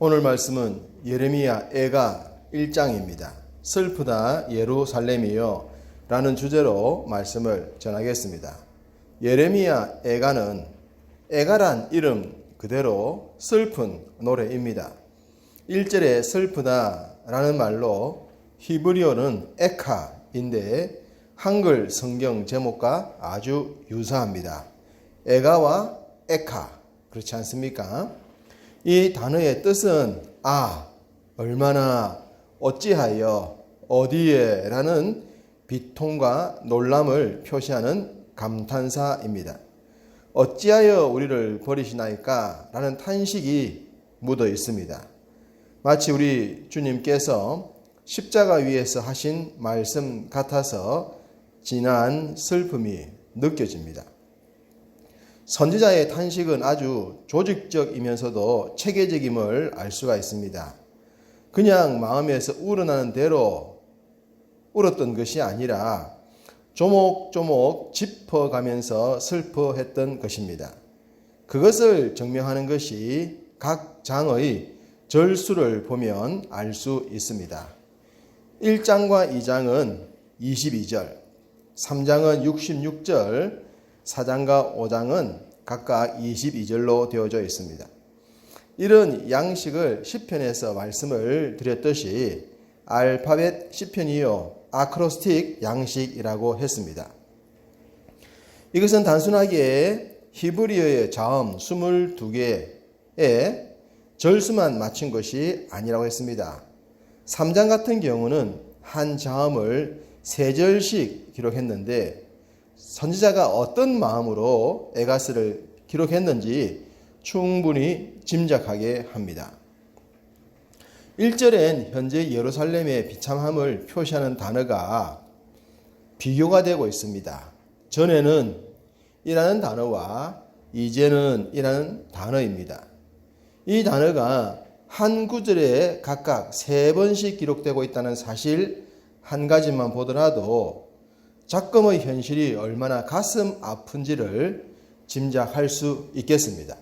오늘 말씀은 예레미야 애가 1장입니다. 슬프다 예루살렘이여 라는 주제로 말씀을 전하겠습니다. 예레미야 애가는 애가란 이름 그대로 슬픈 노래입니다. 1절에 슬프다 라는 말로 히브리어는 에카인데 한글 성경 제목과 아주 유사합니다. 애가와 에카, 그렇지 않습니까? 이 단어의 뜻은 얼마나, 어찌하여, 어디에 라는 비통과 놀람을 표시하는 감탄사입니다. 어찌하여 우리를 버리시나이까 라는 탄식이 묻어 있습니다. 마치 우리 주님께서 십자가 위에서 하신 말씀 같아서 진한 슬픔이 느껴집니다. 선지자의 탄식은 아주 조직적이면서도 체계적임을 알 수가 있습니다. 그냥 마음에서 우러나는 대로 울었던 것이 아니라 조목조목 짚어가면서 슬퍼했던 것입니다. 그것을 증명하는 것이 각 장의 절수를 보면 알 수 있습니다. 1장과 2장은 22절, 3장은 66절, 4장과 5장은 각각 22절로 되어져 있습니다. 이런 양식을 시편에서 말씀을 드렸듯이 알파벳 시편이요 아크로스틱 양식이라고 했습니다. 이것은 단순하게 히브리어의 자음 22개의 절수만 맞춘 것이 아니라고 했습니다. 3장 같은 경우는 한 자음을 3절씩 기록했는데 선지자가 어떤 마음으로 에가스를 기록했는지 충분히 짐작하게 합니다. 1절엔 현재 예루살렘의 비참함을 표시하는 단어가 비교가 되고 있습니다. 전에는 이라는 단어와 이제는 이라는 단어입니다. 이 단어가 한 구절에 각각 3번씩 기록되고 있다는 사실 한 가지만 보더라도 작금의 현실이 얼마나 가슴 아픈지를 짐작할 수 있겠습니다.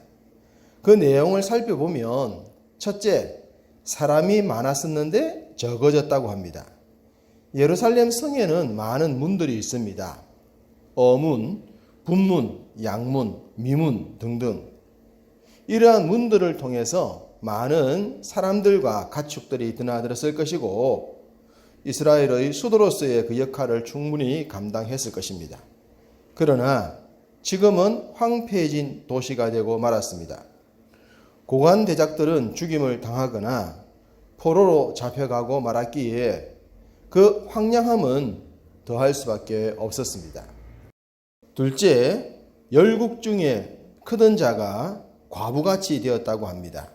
그 내용을 살펴보면 첫째, 사람이 많았었는데 적어졌다고 합니다. 예루살렘 성에는 많은 문들이 있습니다. 어문, 분문, 양문, 미문 등등. 이러한 문들을 통해서 많은 사람들과 가축들이 드나들었을 것이고 이스라엘의 수도로서의 그 역할을 충분히 감당했을 것입니다. 그러나 지금은 황폐해진 도시가 되고 말았습니다. 고관 대작들은 죽임을 당하거나 포로로 잡혀가고 말았기에 그 황량함은 더할 수밖에 없었습니다. 둘째, 열국 중에 크던 자가 과부같이 되었다고 합니다.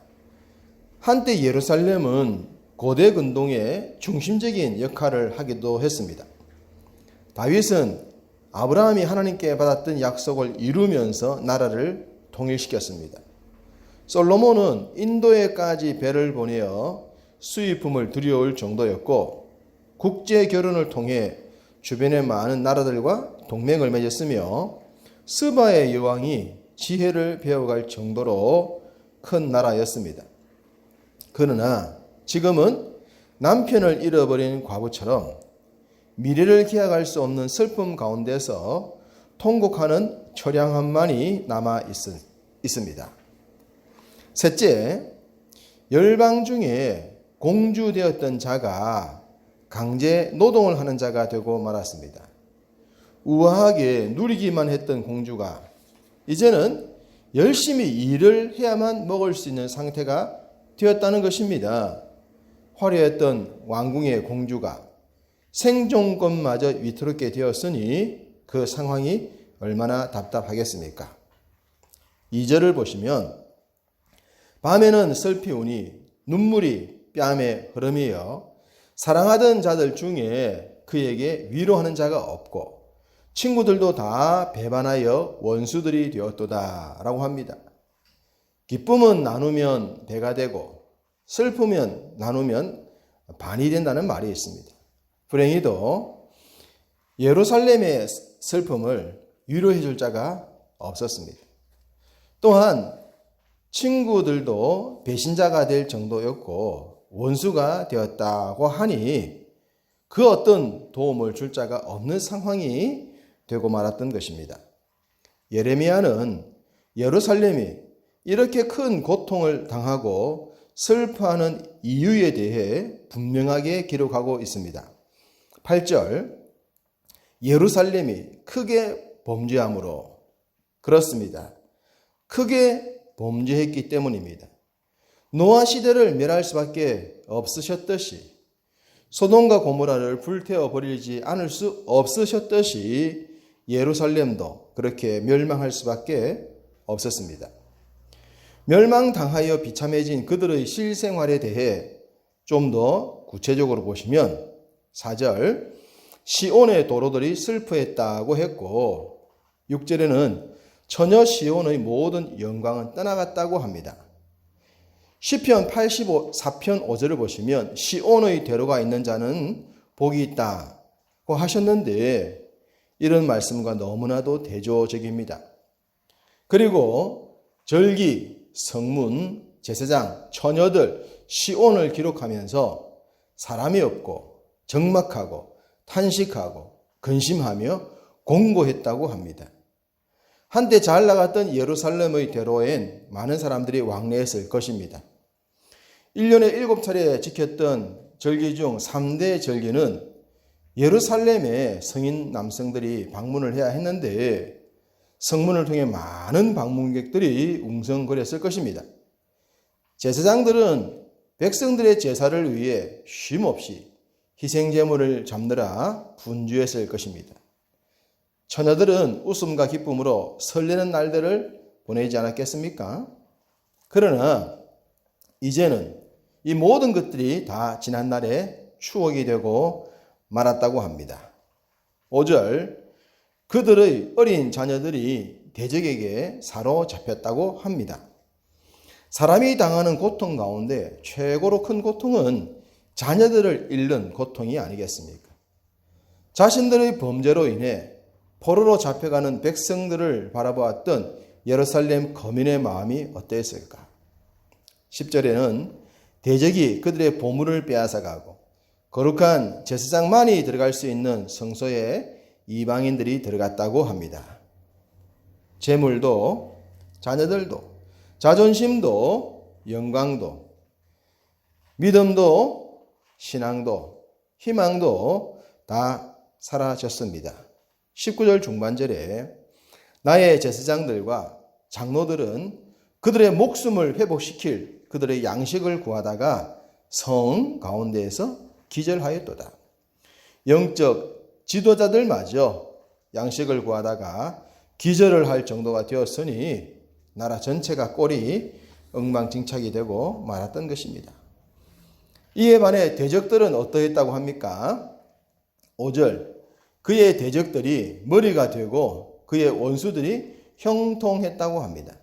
한때 예루살렘은 고대 근동의 중심적인 역할을 하기도 했습니다. 다윗은 아브라함이 하나님께 받았던 약속을 이루면서 나라를 통일시켰습니다. 솔로몬은 인도에까지 배를 보내어 수입품을 들여올 정도였고 국제 결혼을 통해 주변의 많은 나라들과 동맹을 맺었으며 스바의 여왕이 지혜를 배워갈 정도로 큰 나라였습니다. 그러나 지금은 남편을 잃어버린 과부처럼 미래를 기약할 수 없는 슬픔 가운데서 통곡하는 처량함만이 남아 있습니다. 셋째, 열방 중에 공주되었던 자가 강제 노동을 하는 자가 되고 말았습니다. 우아하게 누리기만 했던 공주가 이제는 열심히 일을 해야만 먹을 수 있는 상태가 되었다는 것입니다. 화려했던 왕궁의 공주가 생존권마저 위태롭게 되었으니 그 상황이 얼마나 답답하겠습니까? 2절을 보시면 밤에는 슬피 우니 눈물이 뺨에 흐름이여 사랑하던 자들 중에 그에게 위로하는 자가 없고 친구들도 다 배반하여 원수들이 되었도다 라고 합니다. 기쁨은 나누면 배가 되고 슬프면 나누면 반이 된다는 말이 있습니다. 불행히도 예루살렘의 슬픔을 위로해 줄 자가 없었습니다. 또한 친구들도 배신자가 될 정도였고 원수가 되었다고 하니 그 어떤 도움을 줄 자가 없는 상황이 되고 말았던 것입니다. 예레미야는 예루살렘이 이렇게 큰 고통을 당하고 슬퍼하는 이유에 대해 분명하게 기록하고 있습니다. 8절, 예루살렘이 크게 범죄함으로, 그렇습니다. 크게 범죄했기 때문입니다. 노아 시대를 멸할 수밖에 없으셨듯이, 소돔과 고모라를 불태워 버리지 않을 수 없으셨듯이 예루살렘도 그렇게 멸망할 수밖에 없었습니다. 멸망당하여 비참해진 그들의 실생활에 대해 좀 더 구체적으로 보시면 4절, 시온의 도로들이 슬퍼했다고 했고 6절에는 처녀 시온의 모든 영광은 떠나갔다고 합니다. 시편 84편 5절을 보시면 시온의 대로가 있는 자는 복이 있다고 하셨는데 이런 말씀과 너무나도 대조적입니다. 그리고 절기, 성문, 제사장, 처녀들, 시온을 기록하면서 사람이 없고 적막하고 탄식하고 근심하며 공고했다고 합니다. 한때 잘 나갔던 예루살렘의 대로엔 많은 사람들이 왕래했을 것입니다. 1년에 7차례 지켰던 절기 중 3대 절기는 예루살렘에 성인 남성들이 방문을 해야 했는데 성문을 통해 많은 방문객들이 웅성거렸을 것입니다. 제사장들은 백성들의 제사를 위해 쉼없이 희생제물을 잡느라 분주했을 것입니다. 처녀들은 웃음과 기쁨으로 설레는 날들을 보내지 않았겠습니까? 그러나 이제는 이 모든 것들이 다 지난날의 추억이 되고 말았다고 합니다. 5절, 그들의 어린 자녀들이 대적에게 사로잡혔다고 합니다. 사람이 당하는 고통 가운데 최고로 큰 고통은 자녀들을 잃는 고통이 아니겠습니까? 자신들의 범죄로 인해 포로로 잡혀가는 백성들을 바라보았던 예루살렘 거민의 마음이 어땠을까? 10절에는 대적이 그들의 보물을 빼앗아가고 거룩한 제사장만이 들어갈 수 있는 성소에 이방인들이 들어갔다고 합니다. 재물도 자녀들도 자존심도 영광도 믿음도 신앙도 희망도 다 사라졌습니다. 19절 중반절에 나의 제사장들과 장로들은 그들의 목숨을 회복시킬 그들의 양식을 구하다가 성 가운데에서 기절하였도다. 영적 지도자들마저 양식을 구하다가 기절을 할 정도가 되었으니 나라 전체가 꼴이 엉망진창이 되고 말았던 것입니다. 이에 반해 대적들은 어떠했다고 합니까? 5절, 그의 대적들이 머리가 되고 그의 원수들이 형통했다고 합니다.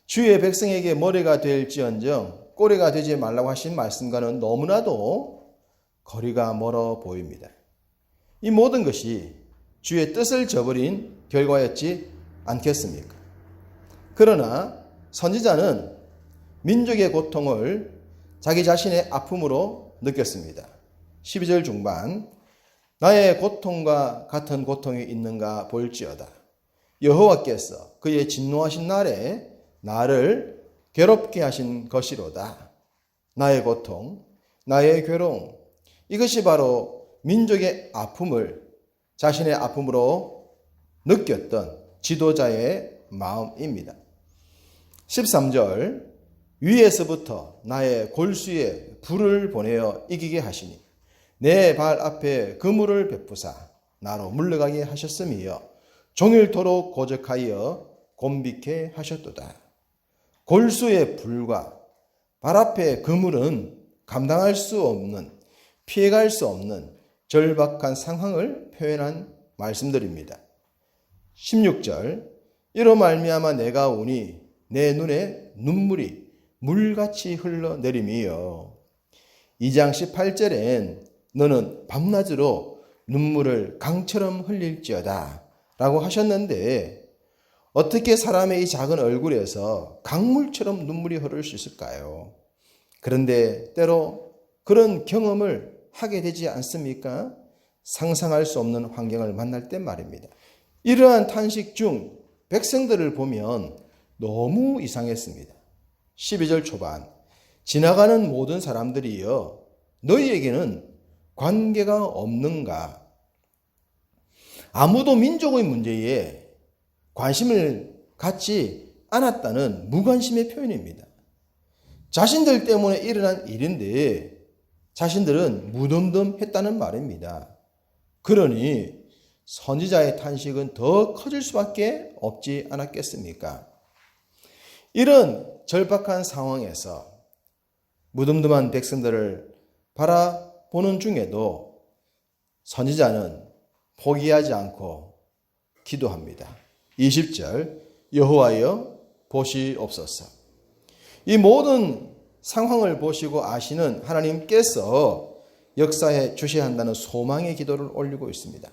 주의 백성에게 머리가 될지언정 꼬리가 되지 말라고 하신 말씀과는 너무나도 거리가 멀어 보입니다. 이 모든 것이 주의 뜻을 저버린 결과였지 않겠습니까? 그러나 선지자는 민족의 고통을 자기 자신의 아픔으로 느꼈습니다. 12절 중반, 나의 고통과 같은 고통이 있는가 볼지어다. 여호와께서 그의 진노하신 날에 나를 괴롭게 하신 것이로다. 나의 고통, 나의 괴로움, 이것이 바로 민족의 아픔을 자신의 아픔으로 느꼈던 지도자의 마음입니다. 13절, 위에서부터 나의 골수에 불을 보내어 이기게 하시니 내 발 앞에 그물을 베푸사 나로 물러가게 하셨으며 종일토록 고적하여 곤비케 하셨도다. 골수의 불과 발 앞에 그물은 감당할 수 없는, 피해갈 수 없는 절박한 상황을 표현한 말씀들입니다. 16절, 이로 말미암아 내가 우니 내 눈에 눈물이 물같이 흘러내림이요. 2장 18절엔 너는 밤낮으로 눈물을 강처럼 흘릴지어다 라고 하셨는데 어떻게 사람의 이 작은 얼굴에서 강물처럼 눈물이 흐를 수 있을까요? 그런데 때로 그런 경험을 하게 되지 않습니까? 상상할 수 없는 환경을 만날 때 말입니다. 이러한 탄식 중 백성들을 보면 너무 이상했습니다. 12절 초반, 지나가는 모든 사람들이여 너희에게는 관계가 없는가? 아무도 민족의 문제에 관심을 갖지 않았다는 무관심의 표현입니다. 자신들 때문에 일어난 일인데 자신들은 무덤덤했다는 말입니다. 그러니 선지자의 탄식은 더 커질 수밖에 없지 않았겠습니까? 이런 절박한 상황에서 무덤덤한 백성들을 바라보는 중에도 선지자는 포기하지 않고 기도합니다. 20절, 여호와여 보시옵소서. 이 모든 상황을 보시고 아시는 하나님께서 역사해 주셔야 한다는 소망의 기도를 올리고 있습니다.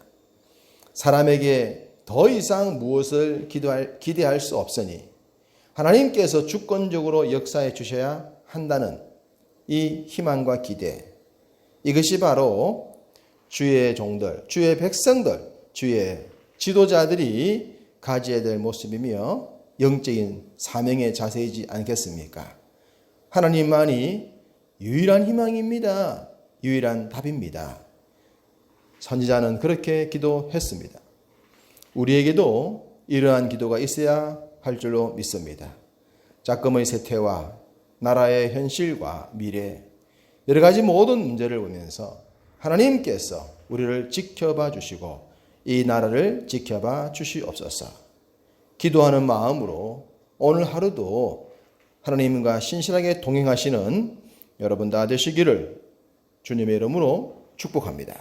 사람에게 더 이상 무엇을 기대할 수 없으니 하나님께서 주권적으로 역사해 주셔야 한다는 이 희망과 기대, 이것이 바로 주의 종들, 주의 백성들, 주의 지도자들이 가져야 될 모습이며 영적인 사명의 자세이지 않겠습니까? 하나님만이 유일한 희망입니다. 유일한 답입니다. 선지자는 그렇게 기도했습니다. 우리에게도 이러한 기도가 있어야 할 줄로 믿습니다. 작금의 세태와 나라의 현실과 미래, 여러 가지 모든 문제를 보면서 하나님께서 우리를 지켜봐 주시고 이 나라를 지켜봐 주시옵소서. 기도하는 마음으로 오늘 하루도 하나님과 신실하게 동행하시는 여러분 다 되시기를 주님의 이름으로 축복합니다.